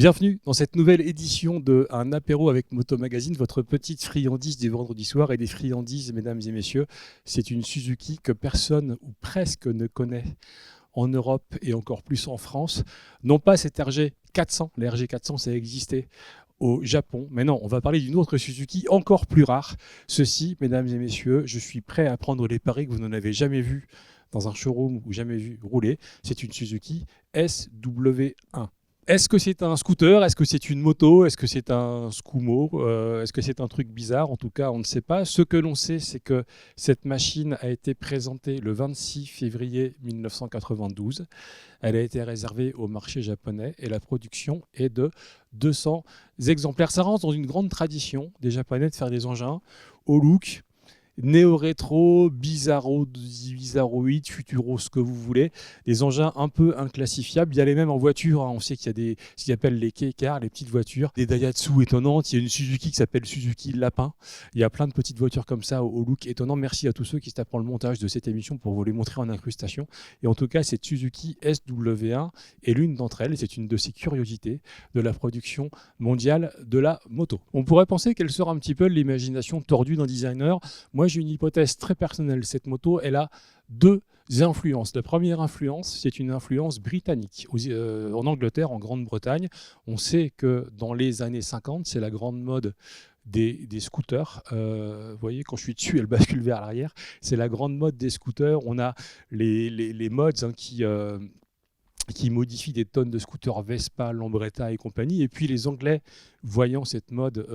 Bienvenue dans cette nouvelle édition de Un apéro avec Moto Magazine, votre petite friandise du vendredi soir et des friandises, mesdames et messieurs. C'est une Suzuki que personne ou presque ne connaît en Europe et encore plus en France. Non pas cette RG 400, la RG 400 ça existait au Japon, mais non, on va parler d'une autre Suzuki encore plus rare. Ceci, mesdames et messieurs, je suis prêt à prendre les paris que vous n'en avez jamais vu dans un showroom ou jamais vu rouler. C'est une Suzuki SW1. Est-ce que c'est un scooter? Est-ce que c'est une moto? Est-ce que c'est un Skumo? Est-ce que c'est un truc bizarre? En tout cas, on ne sait pas. Ce que l'on sait, c'est que cette machine a été présentée le 26 février 1992. Elle a été réservée au marché japonais et la production est de 200 exemplaires. Ça rentre dans une grande tradition des Japonais de faire des engins au look néo-rétro, bizarroïde, futuro, ce que vous voulez. Des engins un peu inclassifiables. Il y a les mêmes en voiture. On sait qu'il y a ce qu'ils appellent les kei-cars, les petites voitures. Des Daihatsu étonnantes. Il y a une Suzuki qui s'appelle Suzuki Lapin. Il y a plein de petites voitures comme ça au look étonnant. Merci à tous ceux qui se tapent le montage de cette émission pour vous les montrer en incrustation. Et en tout cas, cette Suzuki SW1 est l'une d'entre elles. C'est une de ces curiosités de la production mondiale de la moto. On pourrait penser qu'elle sort un petit peu de l'imagination tordue d'un designer. Moi, j'ai une hypothèse très personnelle. Cette moto, elle a deux influences. La première influence, c'est une influence britannique. En Angleterre, en Grande-Bretagne, on sait que dans les années 50, c'est la grande mode des scooters. Vous voyez, quand je suis dessus, elle bascule vers l'arrière. C'est la grande mode des scooters. On a les mods qui modifient des tonnes de scooters Vespa, Lambretta et compagnie. Et puis les Anglais, voyant cette mode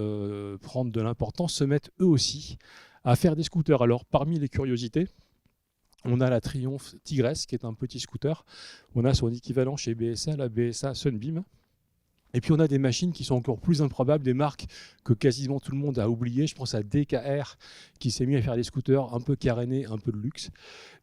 prendre de l'importance, se mettent eux aussi à faire des scooters. Alors, parmi les curiosités, on a la Triumph Tigress, qui est un petit scooter. On a son équivalent chez BSA, la BSA Sunbeam. Et puis on a des machines qui sont encore plus improbables, des marques que quasiment tout le monde a oubliées. Je pense à DKR qui s'est mis à faire des scooters un peu carénés, un peu de luxe.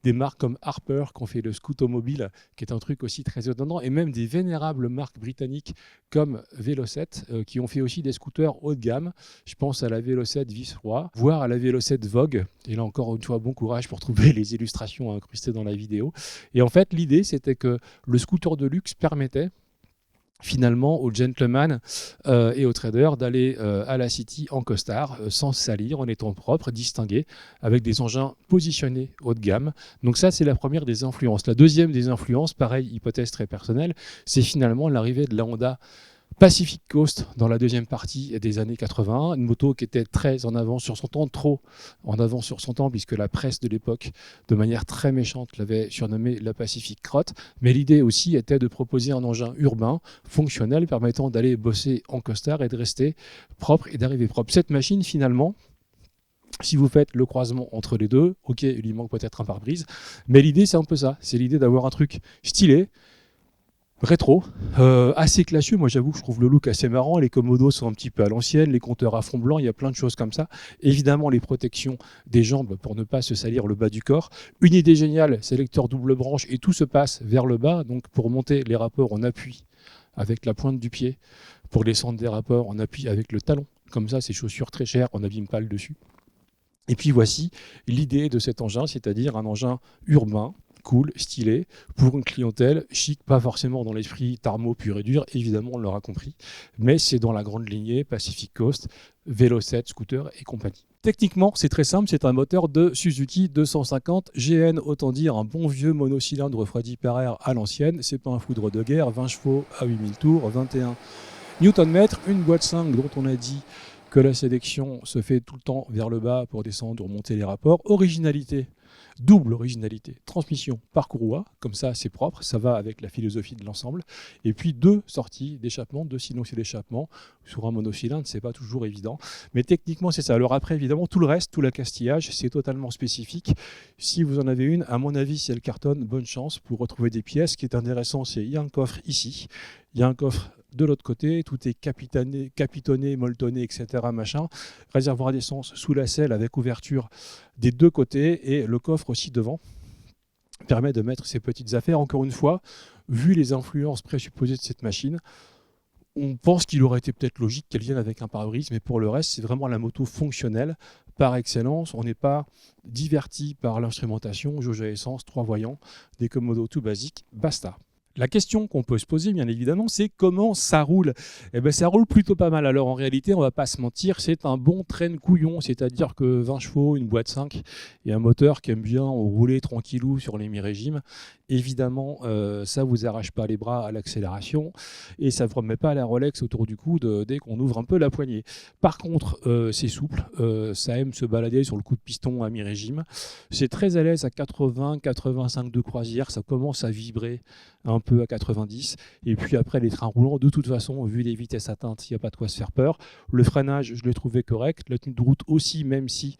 Des marques comme Harper qui ont fait le Scootomobile, qui est un truc aussi très étonnant. Et même des vénérables marques britanniques comme Velocet qui ont fait aussi des scooters haut de gamme. Je pense à la Velocet Viceroy, voire à la Velocet Vogue. Et là encore une fois, bon courage pour trouver les illustrations incrustées dans la vidéo. Et en fait, l'idée, c'était que le scooter de luxe permettait finalement aux gentlemen et aux traders d'aller à la City en costard, sans salir, en étant propre, distingué, avec des engins positionnés haut de gamme. Donc ça, c'est la première des influences. La deuxième des influences, pareil, hypothèse très personnelle, c'est finalement l'arrivée de la Honda Pacific Coast dans la deuxième partie des années 80, une moto qui était très en avance sur son temps, trop en avance sur son temps, puisque la presse de l'époque, de manière très méchante, l'avait surnommée la Pacific Crotte. Mais l'idée aussi était de proposer un engin urbain, fonctionnel, permettant d'aller bosser en costard et de rester propre et d'arriver propre. Cette machine, finalement, si vous faites le croisement entre les deux, ok, il lui manque peut-être un pare-brise, mais l'idée, c'est un peu ça. C'est l'idée d'avoir un truc stylé, rétro, assez classieux. Moi, j'avoue que je trouve le look assez marrant. Les commodos sont un petit peu à l'ancienne, les compteurs à fond blanc, il y a plein de choses comme ça. Évidemment, les protections des jambes pour ne pas se salir le bas du corps. Une idée géniale, sélecteur double branche et tout se passe vers le bas. Donc, pour monter les rapports, on appuie avec la pointe du pied. Pour descendre des rapports, on appuie avec le talon. Comme ça, ces chaussures très chères, on n'abîme pas le dessus. Et puis voici l'idée de cet engin, c'est-à-dire un engin urbain, cool, stylé, pour une clientèle chic, pas forcément dans l'esprit Tarmo pur et dur, évidemment on l'aura compris, mais c'est dans la grande lignée Pacific Coast, Velocet, scooter et compagnie. Techniquement, c'est très simple, c'est un moteur de Suzuki 250 GN, autant dire un bon vieux monocylindre refroidi par air à l'ancienne, c'est pas un foudre de guerre, 20 chevaux à 8000 tours, 21 Nm, une boîte 5 dont on a dit que la sélection se fait tout le temps vers le bas pour descendre ou monter les rapports. Originalité, double originalité, transmission par courroie, comme ça c'est propre, ça va avec la philosophie de l'ensemble. Et puis deux sorties d'échappement, deux silencieux d'échappement. Sur un monocylindre, c'est pas toujours évident. Mais techniquement, c'est ça. Alors après, évidemment, tout le reste, tout l'accastillage, c'est totalement spécifique. Si vous en avez une, à mon avis, si elle cartonne, bonne chance pour retrouver des pièces. Ce qui est intéressant, c'est qu'il y a un coffre ici, il y a un coffre de l'autre côté, tout est capitonné, molletonné, etc. Machin. Réservoir d'essence sous la selle avec ouverture des deux côtés et le coffre aussi devant permet de mettre ses petites affaires. Encore une fois, vu les influences présupposées de cette machine, on pense qu'il aurait été peut-être logique qu'elle vienne avec un pare-brise, mais pour le reste, c'est vraiment la moto fonctionnelle par excellence. On n'est pas diverti par l'instrumentation, jauge à essence, 3 voyants, des commodos tout basiques, basta. La question qu'on peut se poser, bien évidemment, c'est comment ça roule. Eh ben, ça roule plutôt pas mal. Alors en réalité, on va pas se mentir, c'est un bon traîne couillon, c'est-à-dire que 20 chevaux, une boîte 5 et un moteur qui aime bien rouler tranquillou sur les mi-régimes. Évidemment, ça vous arrache pas les bras à l'accélération et ça ne vous remet pas la Rolex autour du cou dès qu'on ouvre un peu la poignée. Par contre, c'est souple, ça aime se balader sur le coup de piston à mi-régime. C'est très à l'aise à 80-85 de croisière, ça commence à vibrer un peu à 90. Et puis après, les trains roulants, de toute façon, vu les vitesses atteintes, il n'y a pas de quoi se faire peur. Le freinage, je l'ai trouvé correct. La tenue de route aussi, même si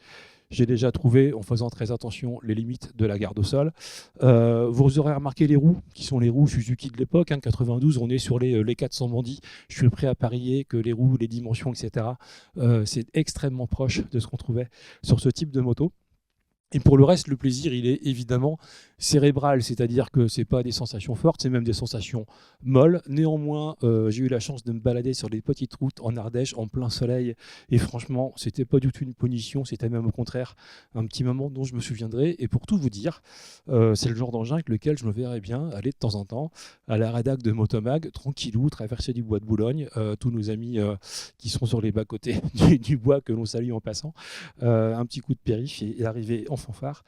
j'ai déjà trouvé, en faisant très attention, les limites de la garde au sol. Vous aurez remarqué les roues, qui sont les roues Suzuki de l'époque. 92, on est sur les 400 bandits. Je suis prêt à parier que les roues, les dimensions, etc., c'est extrêmement proche de ce qu'on trouvait sur ce type de moto. Et pour le reste, le plaisir, il est évidemment cérébral, c'est-à-dire que ce n'est pas des sensations fortes, c'est même des sensations molles. Néanmoins, j'ai eu la chance de me balader sur des petites routes en Ardèche, en plein soleil, et franchement, c'était pas du tout une punition, c'était même au contraire un petit moment dont je me souviendrai. Et pour tout vous dire, c'est le genre d'engin avec lequel je me verrais bien aller de temps en temps à la rédac de Motomag, tranquillou, traverser du bois de Boulogne, tous nos amis qui sont sur les bas-côtés du bois que l'on salue en passant, un petit coup de périph' et arriver en fanfare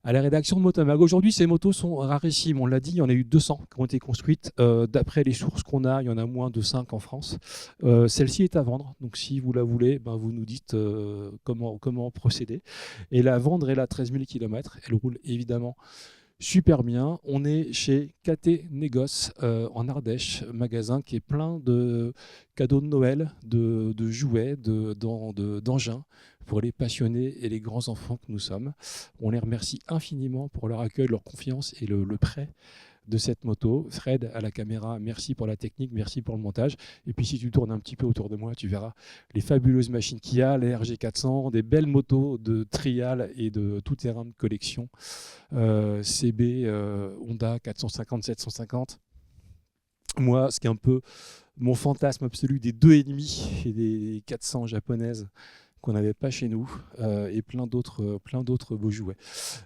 à la rédaction de Motomag. Aujourd'hui, ces motos sont rarissimes. On l'a dit, il y en a eu 200 qui ont été construites. D'après les sources qu'on a, il y en a moins de 5 en France. Celle-ci est à vendre. Donc, si vous la voulez, vous nous dites comment procéder. Et la vendre, elle a 13 000 km. Elle roule évidemment super bien. On est chez KT Négoce en Ardèche, magasin qui est plein de cadeaux de Noël, de jouets, d'engins pour les passionnés et les grands enfants que nous sommes. On les remercie infiniment pour leur accueil, leur confiance et le prêt de cette moto. Fred à la caméra, merci pour la technique, merci pour le montage. Et puis si tu tournes un petit peu autour de moi, tu verras les fabuleuses machines qu'il y a, les RG400, des belles motos de trial et de tout-terrain de collection. CB, Honda 450-750. Moi, ce qui est un peu mon fantasme absolu des 2,5 et des 400 japonaises qu'on n'avait pas chez nous, et plein d'autres beaux jouets.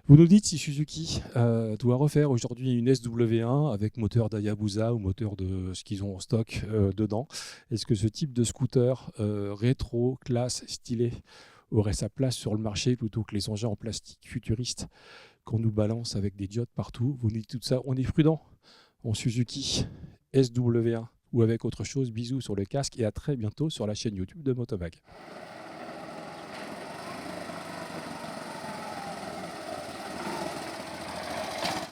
Vous nous dites si Suzuki doit refaire aujourd'hui une SW1 avec moteur d'Hayabusa ou moteur de ce qu'ils ont en stock dedans. Est-ce que ce type de scooter rétro, classe, stylé aurait sa place sur le marché plutôt que les engins en plastique futuristes qu'on nous balance avec des diodes partout? Vous nous dites tout ça, on est prudent en Suzuki SW1 ou avec autre chose. Bisous sur le casque et à très bientôt sur la chaîne YouTube de Motomag.